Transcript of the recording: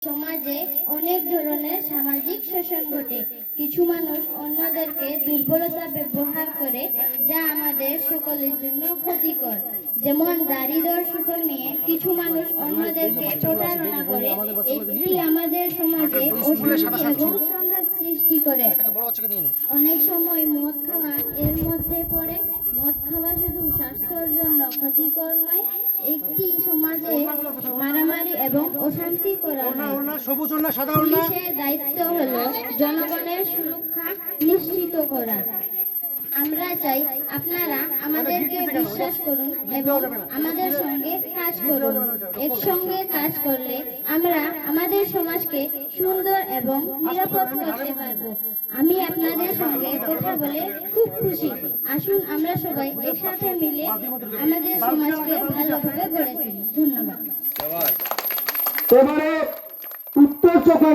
সমাজে অনেক ধরনের সামাজিক শোষণ ঘটে। কিছু মানুষ অন্যদেরকে দুর্বলতা ব্যবহার করে, যা আমাদের সকলের জন্য ক্ষতিকর। যেমন দারিদ্র্য শোষণ নিয়ে কিছু মানুষ অন্যদেরকে প্রতারণা করে। এটি আমাদের সমাজে অশান্তি এবং সংঘাত সৃষ্টি করে। অনেক সময় মদ খাওয়া এর মধ্যে পড়ে। মদ খাওয়া শুধু স্বাস্থ্যের জন্য ক্ষতিকর নয়, একটি সমাজে মারামারি এবং অশান্তি করা হয়। পুলিশের দায়িত্ব হলো জনগণের সুরক্ষা নিশ্চিত করা। আমরা চাই আপনারা আমাদেরকে বিশ্বাস করুন এবং আমাদের সঙ্গে কাজ করুন। একসঙ্গে কাজ করলে আমরা আমাদের সমাজকে সুন্দর এবং নিরাপদ করতে পারব। আমি আপনাদের সঙ্গে কথা বলে খুব খুশি। আসুন আমরা সবাই একসাথে মিলে আমাদের সমাজকে ভালোভাবে গড়ে তুলি। ধন্যবাদ। এবারে উত্তর চোখে